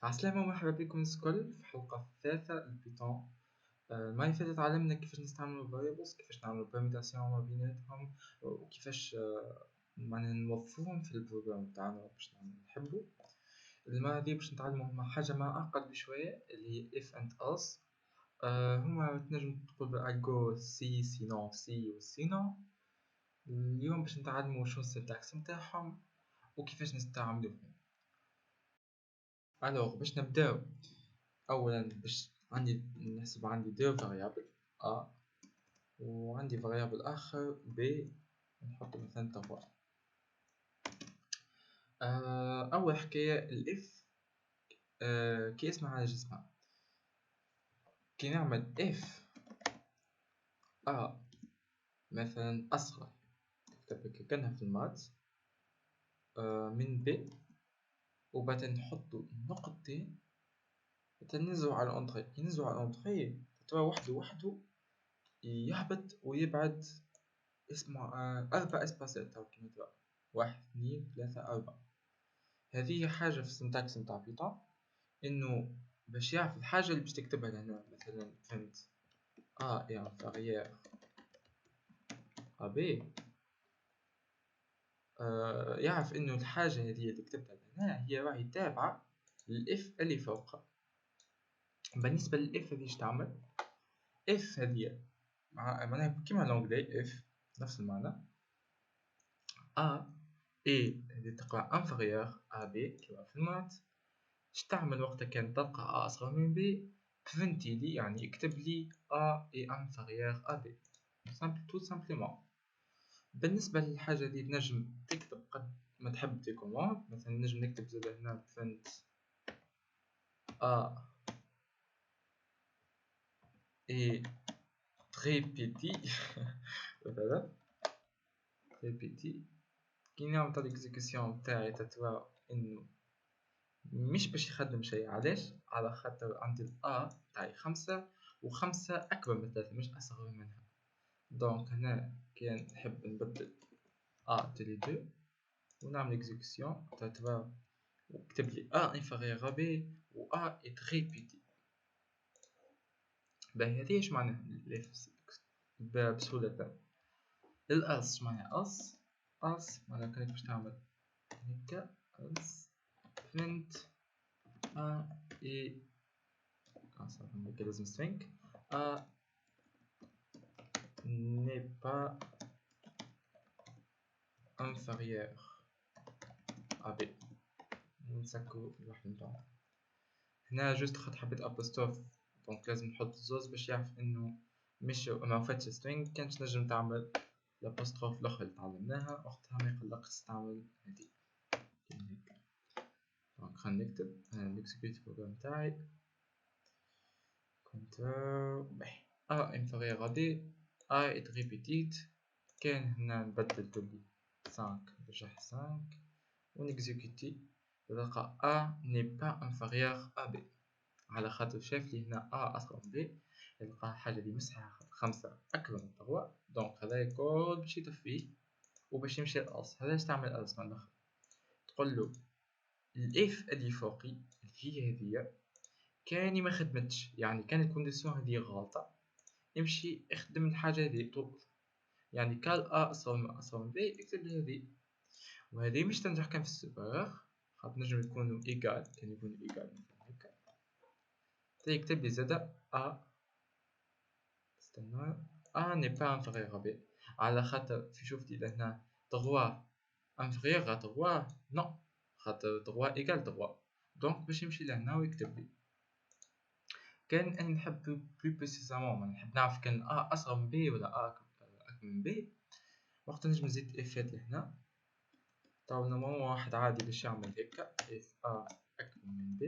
عسلامة ومرحبا بكم الكل في الحلقة الثالثة للبيتون. المرة اللي فاتت تعلمنا كيفاش نستعملو variables، كيفاش نعملو permutation ما بيناتهم، وكيفاش معناها نوظفوهم في البروجرام تاعنا باش نحبو. المرة هذي باش نتعلمو حاجة ما أعقد بشوية اللي هي if and else. هما تنجم تقول بالألجو سي سينون سي و سينون. اليوم باش نتعلمو شنو السنتاكس نتاعهم وكيفاش نستعملوهم. الوغ باش نبداو، اولا باش نحسب عندي دو فاريابل a وعندي فاريابل اخر b نحط مثلا توا. اول حكايه الاف، كي اسمها على جسمها، كي نعمل اف a مثلا اصغر نكتب كأنها في المات من b، وبعدين نحطو نقطتين تنزلو على الانتري، ينزلو على الانتري توا وحدو يهبط ويبعد. اسمه 4 اسباسات هاو كيما توا 1 2 3 4. هذه حاجة في السنتاكس نتاع بيتون، انه باش يعرف الحاجة اللي باش تكتبها لهنا. مثلا فهمت A est inférieur à B، يعرف انه الحاجة هذه اللي كتبتها لهنا هي راهي تابعة للإف اللي فوقها. بالنسبة للإف هذه اش تعمل؟ إف هذه معناها كيما لونجلي إف نفس المعنى. A et هذه تقرا inférieur à B كيما في المات. اش تعمل وقتها كان تلقى A أصغر من B؟ تفنتي لي يعني اكتب لي A est inférieur à B، tout simplement. بالنسبة للحاجة دي نجم تكتب قد ما تحب دي كوموند. مثلا نجم نكتب زاد هنا print A est très petit مثلا très petit. كي نعمل الاكزيكسيون تاعي تتوا انه مش باش يخدم شيء. علاش؟ على خاطر عندي الأ تاعي 5 و5 أكبر من 3 مش أصغر منها. دونك هنا كان نحب نبدل أ تلي 2 ونعمل إكزيكسيون تتوا وكتب لي أ انفيريور ا بي و أ إي تري بيتي. باهي هذه اش معناها بسهولة. الألس معناها ألس، ألس معناها كانت باش تعمل هكا ألس print أ إي هكا لازم string A n'est pas inférieur à B. نسكو الواحد نتاعهم هنا جوست خاطر حبيت ابوستروف، دونك لازم نحط زوز باش يعرف انه مش ما فاتش string. كانش نجم تعمل الابوستروف الاخرى اللي تعلمناها وقتها ما يقلقش تستعمل هذه كيما هيك. دونك خلينا نكتب نكزيكيوت البروغرام تاعي كونترول باهي A inférieur à B A est très petite. كان هنا نبدل تولي 5 نرجع 5 ونكزيكوتي تلقى A n'est pas inférieur à B على خاطر شاف لي هنا A أصغر من B، يلقى حاجة اللي مسحها خاطر 5 أكبر من 3. دونك هذا الكود باش يطفيه وباش يمشي للألس. هذا باش تعمل ألس من الآخر، تقولو الإف اللي فوقي اللي هي هذيا كاني ما خدمتش، يعني كان الكونديسيون هذه غلطة، امشي اخدم الحاجة هذي توقف. يعني كان A أصغر من B اكتب لي هذي. وهذه مش تنجح كان في السوبر خاطر نجم يكونوا إيكال، كان يكونوا إيكال هكا. تكتب لي زادا A استنى A n'est pas inférieur à B على خاطر في شوفتي لهنا 3 inférieur à 3 نو، خاطر 3 إيكال 3. دونك باش يمشي لهنا ويكتب لي. كان أنا نحب بلو بريسيزامون نحب نعرف كان A أصغر من B ولا A أكبر من B، وقت نجم نزيد إفات لهنا. طبعا نورمالمون واحد عادي باش يعمل هكا if A أكبر من B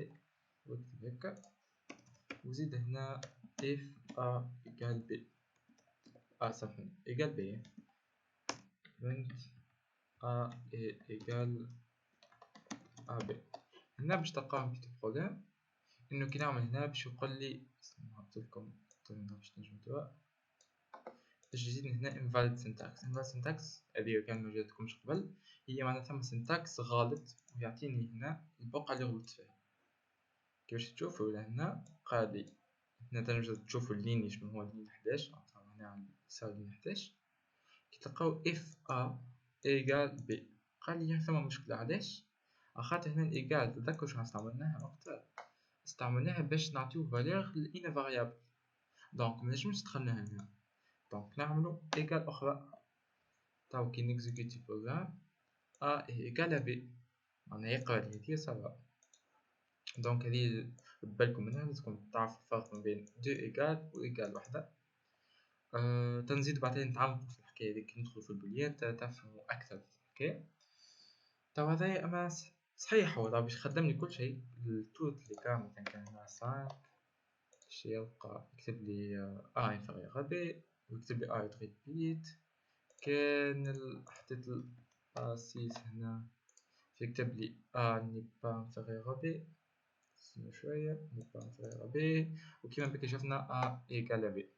واكتب هكا، وزيد هنا if A equal B سامحوني equal B print A equal A B. هنا باش تلقاهم في بروبليم انه كي نعمل هنا باش يقول لي نحطلكم باش نجم توا باش يزيدني هنا invalid syntax. invalid syntax هذه كان ما جاتكمش قبل، هي معناتها ثم syntax غلط ويعطيني هنا البقعة اللي غلطت فيها. كيفاش تشوفوا لهنا قال لي هنا تنجم تشوفوا اللين شنو هو اللين 11 هنا على اليسار اللين 11 كي تلقاو اف ا ايكال بي. قال لي ثم مشكلة علاش؟ خاطر هنا الايكال تذكروا شنو استعملناها وقتها، استعملناها باش نعطيو فالور لإن فاريابل، دونك منجمش ندخلناها هنا، دونك نعملو ايكال اخرى. تاو كي نيكزيكوتي بروغرام ا ايكال بي معناها يقرا لي هذيا صافا. دونك هذه بالكم منها لازمكم تعرفوا الفرق ما بين دو ايكال و ايكال وحده. تنزيد بعدين نتعمقوا في الحكايه هذيك كي ندخلوا في البوليات تفهموا اكثر في الحكايه. تو هذايا اما صحيح هو باش خدم لي كل شيء التوت اللي كان مثلا كان هنا 5 باش يلقى يكتب لي ا انفيريور بي ويكتب لي ا يدغي بيت. كان حطيت ا 6 هنا يكتب لي ا ني با انفيريور بي شويه ني با انفيريور بي، وكيما بك شفنا ا ايكال بي.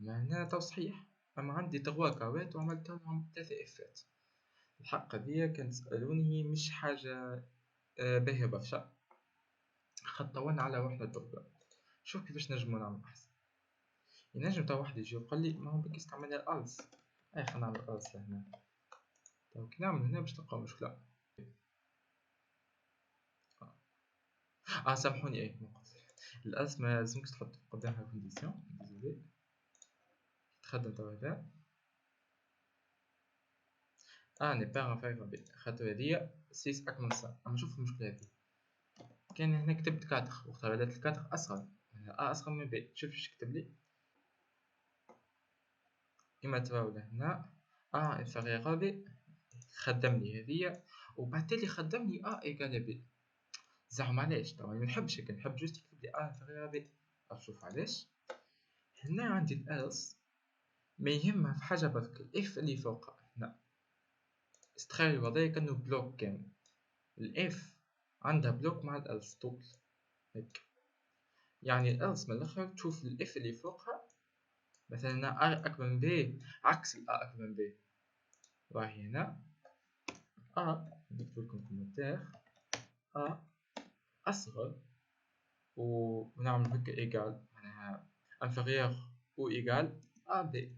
هنا تو صحيح، اما عندي 3 كاوات وعملت لهم 3 افات. الحق هذيا كان تسألوني مش حاجة باهية برشا، خطونا على وحدة درجة. شوف كيفاش نجمو نعمل أحسن. ينجم تا واحد يجي ويقول لي ما هو بك استعملنا الألس، أي خلينا نعمل الألس لهنا. تو كي نعمل هنا باش تلقاو مشكلة. سامحوني أي ما قلت الألس ما لازمكش تحط قدامها كونديسيون، ديزولي تخدم تو هذا ني با انفيريور بي خاطر هذيا 6 أكمل 5. أما شوف المشكلة هذي كان هنا كتبت 4 وقتها ولات 4 أصغر، أصغر من بي. شوف اش كتب لي كيما تراو لهنا انفيريور بي خدم لي هذيا وبعدين خدم لي ايكال بي. زعما علاش؟ طبعا ما نحبش هكا، نحب جوست يكتب لي انفيريور بي. شوف علاش هنا عندي الالس ما يهمها في حاجه برك الاف اللي فوق هنا استخيل الوضعيه كانه بلوك كامل. الاف عندها بلوك مع الالس طول هيك، يعني الالس من الاخر تشوف الاف اللي فوقها مثلا ا اكبر من بي عكس ا اكبر من بي. راهي هنا نكتب لكم كومنتير أصغر ونعمل هكا إيكال معناها انفيريور أو إيكال بي،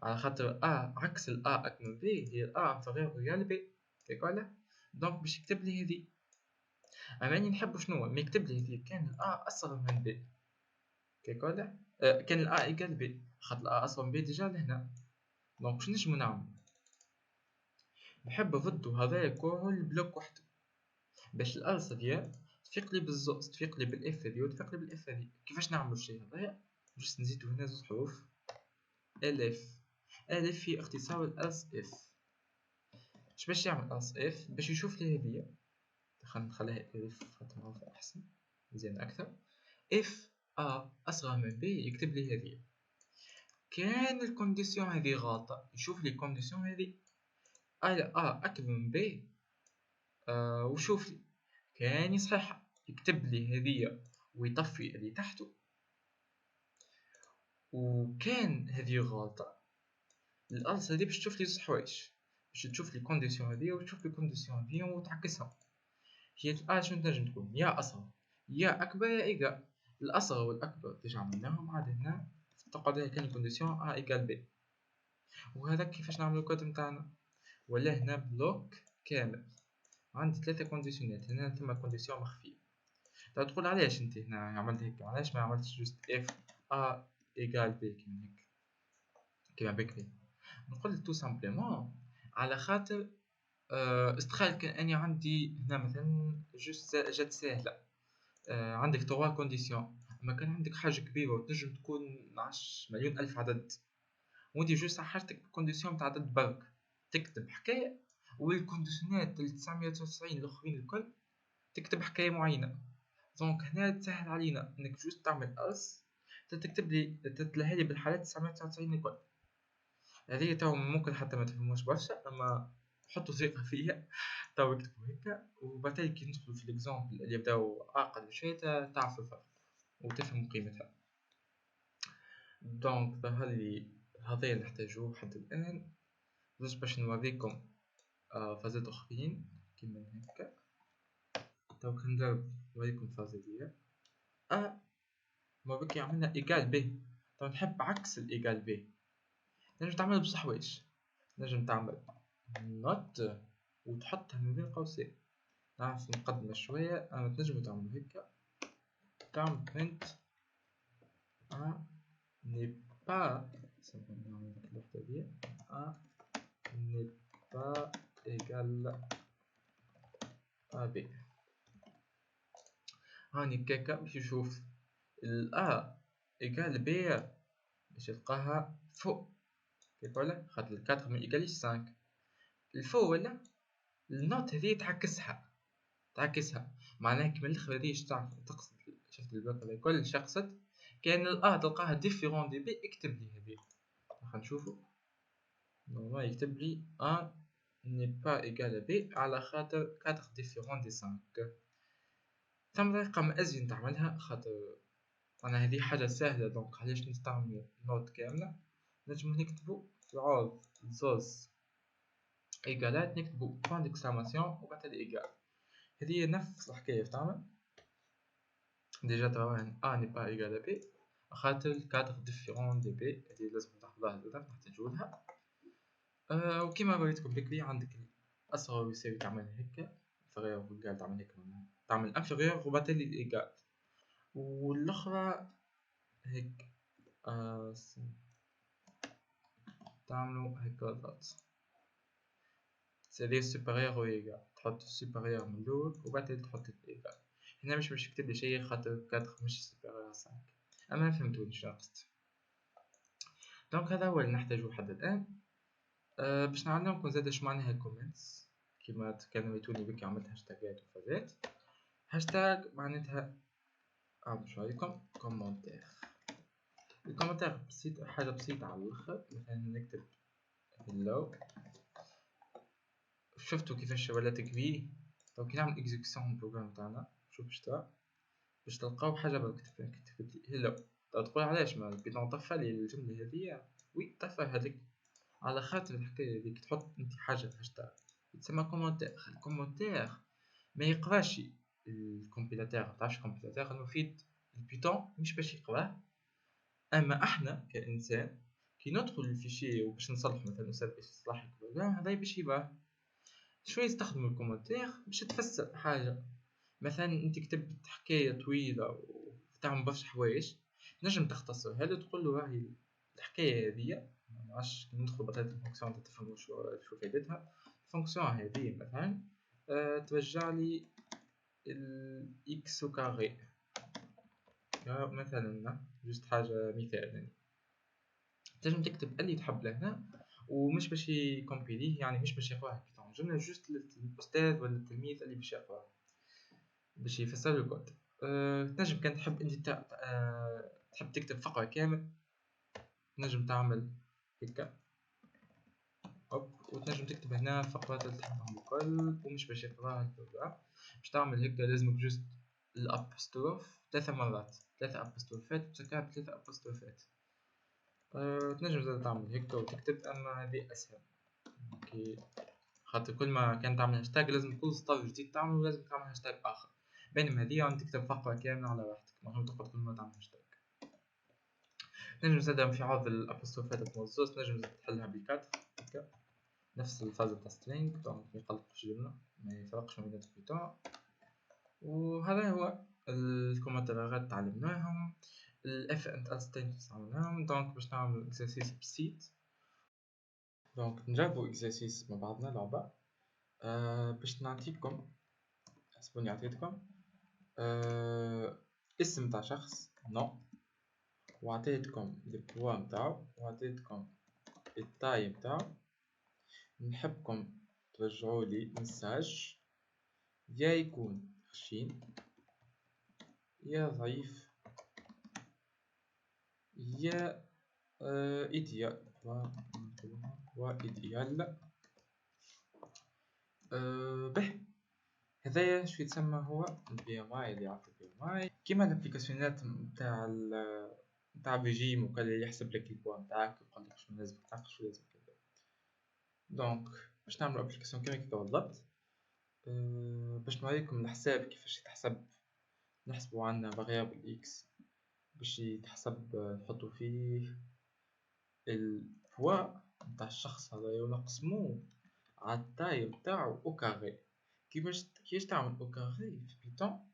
على خاطر عكس أكمل بي هي انفيريور أو إيكال بي هيك ولا. دونك باش يكتب لي هذي، أما أني نحبو شنوا ما يكتب لي هذي كان أصغر من بي هيك ولا. كان إيكال بي خاطر أصغر من بي ديجا لهنا. دونك واش نجمو نعملو نحب نردو هذايا كل بلوك وحدو باش الألس هذيا تفيق لي بالزوز، تفيق لي بالاف هذي وتفيق لي بالاف هذي. كيفاش نعملو الشيء هذايا؟ جست نزيدو هنا زوج حروف الف. الف هي اختصار الألس اف. اش باش يعمل ألس اف؟ باش يشوف لي هذيا، خلينا نخليها الف خاطر نعرفها احسن مزيان اكثر. اف اصغر من بي يكتب لي هذيا. كان الكونديسيون هذي غلطة يشوف لي الكونديسيون هذي اكبر من بي وشوف لي كاني صحيحة يكتب لي هذيا ويطفي اللي تحته. وكان هذه غلطة الألس هذي باش تشوف لي زوج حوايج، باش تشوف لي كونديسيون هذيا وتشوف لي كونديسيون هذيا وتعكسها. هي شنو تنجم تكون يا أصغر يا أكبر يا إيكال. الأصغر والأكبر ديجا عملناهم عاد هنا تقعد هنا كان كونديسيون إيكال بي. وهذا كيفاش نعملو الكود نتاعنا ولا هنا بلوك كامل عندي 3 كونديسيونات. هنا ثم كونديسيون مخفية. تقول علاش انت هنا عملت هيك، علاش ما عملتش جوست اف ايكال بي كيما هيك كيما بكري؟ نقول تو سامبلومون على خاطر استخيل كان اني عندي هنا مثلا جوست جات ساهله عندك 3 كونديسيون، اما كان عندك حاجه كبيره وتنجم تكون 10 مليون الف عدد وانت جوست حاجتك بالكونديسيون تاع عدد برك تكتب حكايه، والكونديسيونات 999 الاخرين الكل تكتب حكايه معينه. دونك هنا تسهل علينا انك جوست تعمل اس تكتب لي تتلهي لي بالحالات 999 الكل. هذه تو ممكن حتى ما تفهموش برشا، اما حطوا ثقة فيا تو اكتبوا هكا وبعدين كي ندخلوا في ليكزامبل اللي يبداو اقل شوية تعرفوا الفرق وتفهموا قيمتها. دونك ظهر لي هذا اللي نحتاجوه حتى الان باش نوريكم فازات اخرين كيما هكا. تو كندرب نوريكم الفاز هذيا. ا ما بك يعملنا ايكال ب. طبعا نحب عكس الايكال ب. نجم تعمل بصح واش نجم تعمل نوت وتحطها من بين قوسين. نعرف مقدمة شوية، أما تنجمو تعملو هيكا، تعمل print A n'est pas A n'est pas égal à B. هاني كيكا باش نشوف ال A égal B باش تلقاها فوق. كيف ولا؟ خاطر ال 4 ما يقاليش 5 الفوق ولا؟ النوت هذي تعكسها معناها كيما الاخر هذي تعرف تقصد. شفت الباك هذا الكل شقصت كان ال A تلقاها ديفيرون دي B. اكتب لي هذي خلينا نشوفو. نورمال يكتب لي A n'est pas égal à B على خاطر 4 ديفيرون دي 5. ثم طريقة ما أزين تعملها خاطر أنا هذه حاجة سهلة. دونك علاش نستعملو نوت كاملة. نجمو نكتبو في عوض زوز إيجالات نكتبو بوان ديكسلاماسيون وبعد هذه إيجال. هذه نفس الحكاية تعمل ديجا ترى A n'est pas égal à B خاطر 4 ديفيرون دي B. هذه لازم تحفظها زادا نحتاجولها. وكيما وريتكم بكري عندك الأصغر يساوي تعمل هكا انفيريور وإيجال تعمل هكا تعمل انفيريور وبعد لي الإيجال والأخرى هيك تعملو هكا ضغط سيدير سوبيريور وإيجال تحط سوبيريور من الأول وبعد تحط الإيجال. هنا مش يكتب لي شي خاطر 4 مش سوبيريور 5 أما فهمتوني شنو قصدي. دونك هذا هو اللي نحتاجو لحد الآن. باش نعلمكم زادا شو معناها كومنتس كيما كلمتوني بكي عملت هاشتاجات وفازات. هاشتاج معناتها باش نوريكم كومنتير. الكومنتير بسيط حاجة بسيطة على الآخر. مثلا نكتب hello. شفتوا كيفاش ولات كبير. دونك كي نعمل اكزيكسيون البروغرام تاعنا شوف باش تلقاو حاجة كتبت لي hello. تقول علاش ما البيتون طفى لي الجملة هذيا. وي طفى هذيك على خاطر الحكاية هذيك تحط انت حاجة هاشتاج يتسمى كومنتير. الكومنتير ما يقراش الكمبيلاتور. متعرفش الكمبيلاتور المفيد البيتون مش باش يقراه. اما احنا كانسان كي ندخل الفيشي وباش نصلح مثلا نسبح اصلاح البروغرام هذا باش يباه شويه يستخدم الكومنتير باش تفسر حاجه. مثلا انت كتبت حكايه طويله وتعمل برشا حوايج نجم تختصرها له تقول له راهي الحكايه هذيا ما نعرفش ندخل بطاطا الفونكسيون تفهموا شو فائدتها. الفونكسيون هذه مثلا ترجع لي الاكس كاري مثلا جست حاجه مثال يعني. تنجم تكتب اللي تحب لهنا ومش باش يكومبيليه يعني مش باش يقراه البيتون جمله جست للاستاذ ولا التلميذ اللي باش يقراه باش يفسر الكود. تنجم كان تحب انت تحب تكتب فقرة كامل تنجم تعمل هكا وتنجم تكتب هنا فقرات اللي تحبهم الكل ومش باش يقراها البروغرام. باش تعمل هكا لازمك جست الابوستروف 3 مرات 3 ابوستروفات بسكها ب3 ابوستروفات. تنجم زاد تعمل هكا وتكتب اما هذه اسهل كي خاطر كل ما كان تعمل هاشتاج لازم كل سطر جديد تعمله لازم تعمل هاشتاج اخر. بينما هذه يعني تكتب فقرة كاملة على راحتك ما تقعد كل ما تعمل هاشتاج. نجم زادا في عوض الابوستروفات الموزوس نجم زادا تحلها بالكادر هكا نفس الفاز تاع سترينغ دونك ميقلقش جملة ما يفرقش ما بين البيتون. وهذا هو الكومنتات تعلمناهم الاف اند الستين تعلمناهم. دونك باش نعمل اكزرسيس بسيط. دونك نجربو اكزرسيس مع بعضنا لعبة باش نعطيكم حسبوني عطيتكم اسم تاع شخص نو وعطيتكم البوا متاعو وعطيتكم التاي متاعو. نحبكم ترجعولي مساج يا يكون خشين يا ضعيف يا إيديال وإيديال. به هذايا شو يتسمى هو البي ام اي اللي يعطي البي ام اي كيما الابليكاسيونات نتاع ريجيم وكل يحسب لك البوا نتاعك ويقول لك شنو لازم تنقص شنو لازم كذا. دونك باش نعملو ابليكاسيون كيما كيف بالضبط باش نوريكم الحساب كيفاش يتحسب نحسبو عندنا فاريابل إكس باش يتحسب نحطو فيه البوا نتاع الشخص هذايا ونقسموه على التاي نتاعو أو كاري. كيفاش تعمل أو كاري في بيتون؟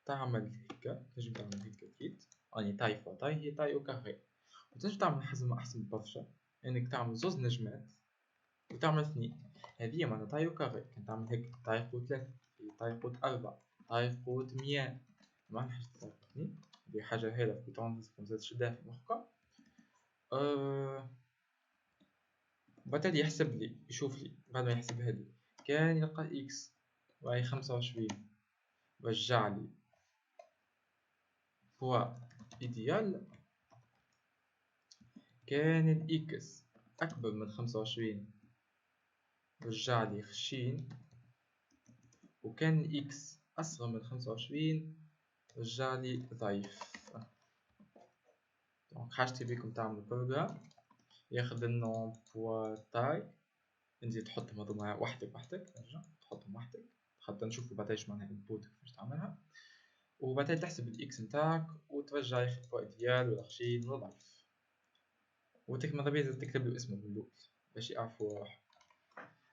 تعمل هكا، تنجم تعمل هكا كيت يعني تاي فوا تاي هي تاي أو كاري، وتنجم تعمل حزمة أحسن برشا إنك تعمل زوز نجمات وتعمل اثنين، هذيا معناها تاي أو كاري. كان تعمل هيك تاي قوة 3 تاي قوة 4 تاي قوة 100 ما حاجة تاي قوة 2. هذي حاجة هايلة في بيتون لازمكم زاد تشدها في مخكم. وبالتالي يحسب لي يشوف لي بعد ما يحسبها لي كان يلقى إكس وهي 25 رجع لي بوا إيديال. كان الإكس أكبر من 25 رجع لي خشين، وكان الإكس أصغر من 25 رجع لي ضعيف. دونك حاجتي بيكم تعملوا بروغرام ياخذ النوم بوا تاي، انت تحطهم هذوما وحدك ترجع تحطهم وحدك حتى نشوفوا بعد ايش معناها انبوت كيفاش تعملها، وبعدين تحسب الاكس نتاعك وترجع ياخذ بوا ايديال ولا خشين ولا ضعيف، وتك ماذا بيا تكتب له اسمه باللول باش يعرفوا روحه.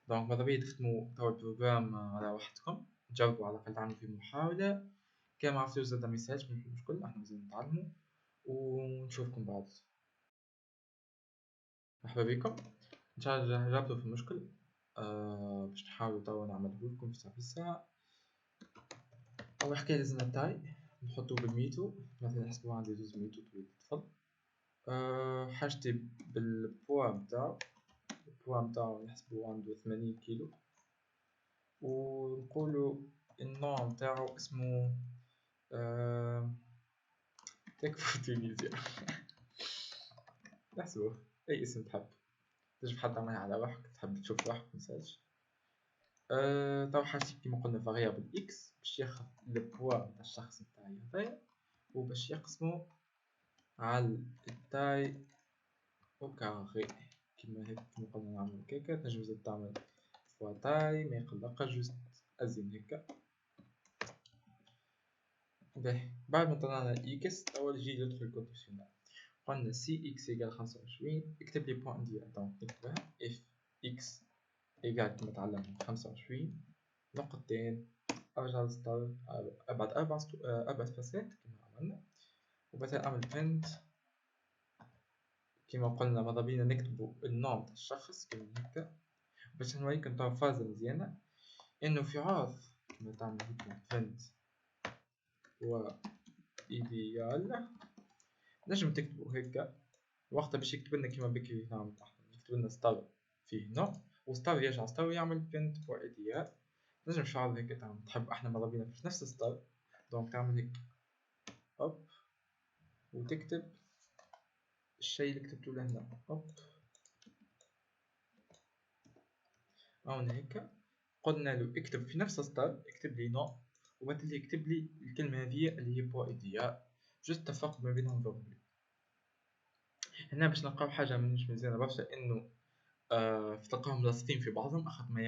دونك ماذا بيا تختموا توا البروغرام على وحدكم، تجربوا على الاقل تعملوا فيه محاولة. كان ما عرفتوش زاد ميساج مش مشكل، احنا مازال نتعلموا ونشوفكم بعد. مرحبا بكم، ان شاء الله جربتوا في المشكل. باش نحاولوا توا نعملهولكم في ساعة. أول حكاية لازمنا التاي نحطوه بالميتو، مثلا نحسبوه عندي 2 ميتو طويل الطفل. حاجتي بالبوا متاعو، البوا متاعو نحسبوه عنده 80 كيلو، ونقولو النوع متاعو اسمه تكفى تونيزيا. نحسبوه أي اسم تحب، تجي حتى تعملها على روحك تحب تشوف روحك متنساش. توا حاجتي كيما قلنا فاريابل إكس باش ياخد البوا متاع الشخص متاعي هذايا وباش يقسمو على التاي أو كاري كيما هيك. كيما قلنا نعملو هكاكا، تنجم زاد تعمل فوا تاي ما يقلقش جوست أزين هكا. باهي بعد ما طلعنا إكس توا يجي يدخل الكونديسيونال. قلنا سي إكس إيكال 25، اكتب لي بوان ديال دونك نكتبها إف إكس إيكال كيما تعلمنا 25 نقطتين أرجع للستار أبعد 4 سباسات كيما عملنا، وبعدين أعمل بنت كيما قلنا ماذا بينا نكتبو النوم تاع الشخص كيما هكا باش نوريكم توا فازة مزيانة إنه في عوض كيما تعمل هكا بنت و إيديال نجم تكتبو هكا وقتها باش يكتبلنا كيما بكري نعمل يكتبلنا ستار فيه نوم وستار يرجع ستار يعمل بنت و إيديال. نجم في عوض هكا تعمل تحب احنا ماذا بينا في نفس ستار، دونك تعمل هيك هوب وتكتب الشيء اللي كتبته لهنا هوب هنا هيك. قلنا له اكتب في نفس السطر اكتب لي نو وبعدين يكتب لي الكلمة هذه اللي هي بوا ايديا جست تفرق ما بينهم فورمولي. هنا باش نلقاو حاجة مش مزيانة برشا إنه تلقاهم لاصقين في بعضهم أخذ ما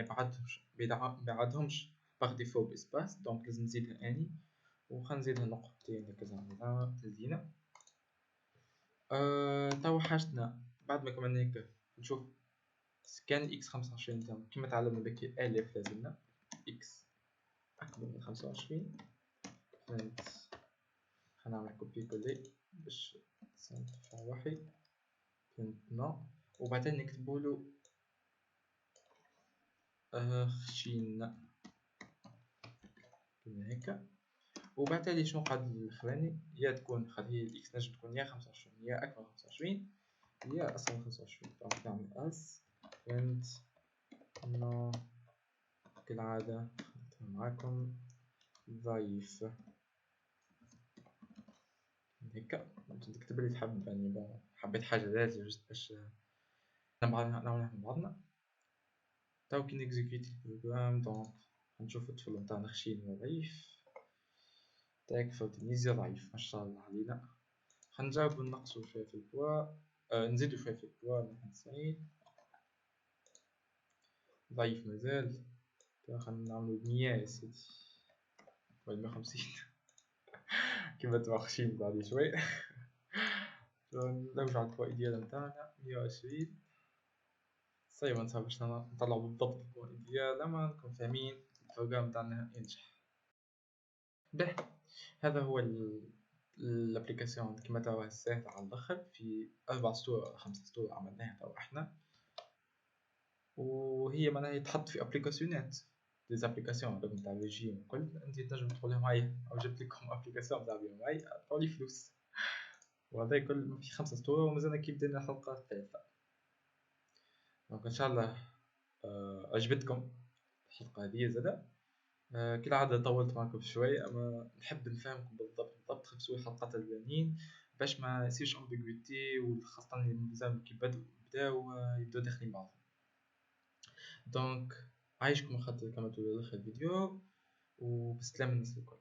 يبعدهمش باغ ديفو بإسباس، دونك لازم نزيدها أني وخا نزيدها نقطتين هكا زعما تزينة. توا حاجتنا بعد ما كملنا هكا نشوف كان إكس 25 تاعنا كيما تعلمنا بكي ألف لازمنا إكس أكبر من 25 فهمت. هنعمل كوبي كولي باش نرفع واحد فهمت نو وبعدين نكتبولو خشين كيما هكا. وبعدين شنو قعد الأخراني يا تكون خد هي الإكس نجم تكون يا 25 يا أكبر من 25 يا أصغر من 25. دونك نعمل أس فهمت نو كالعادة خدتها معاكم ضعيف هكا. تكتب لي تحب يعني حبيت حاجة لازم جست باش نعملها مع بعضنا. توا كي نكزيكيوتي البروغرام دونك نشوف الطفل نتاعنا خشين ولا ضعيف. تاك تونيزيا ضعيف ما شاء الله علينا. خنجاوبو نقصو شوية في البوا نزيدو شوية في البوا من 90 ضعيف مازال. خلينا نعملو 100 يا سيدي ولا 150. كيما توخشين بعد شوي. نرجع للبوائي ديال نتاعنا 120 صايبة نصاوب باش نطلعو بالضبط البوائي ديالنا ما نكون فاهمين البروغرام تاعنا ينجح. به هذا هو الابليكاسيون كيما تراه ساهل على الاخر، في 4 سطور ولا 5 سطور عملناها توا احنا، وهي معناها يتحط في ابليكاسيونات ديزابليكاسيون هذوك نتاع الريجيم الكل، انت تنجم تقول معايا او جبت لكم ابليكاسيون تاع بيهم معايا عطولي فلوس. وهذا كل في 5 سطور ومازلنا كي بدينا الحلقة الثالثة. دونك ان شاء الله عجبتكم الحلقة هذه زادا. كالعادة طولت معكم شوي، اما نحب نفهمكم بالضبط خبسوا الحلقات الجايين باش ما يصيرش امبيغوتي، وخاصة اللي مازال كي بداو داخلين بعضهم. دونك عايشكم خاطر كما تقولوا اخر الفيديو، وبسلام الناس الكل.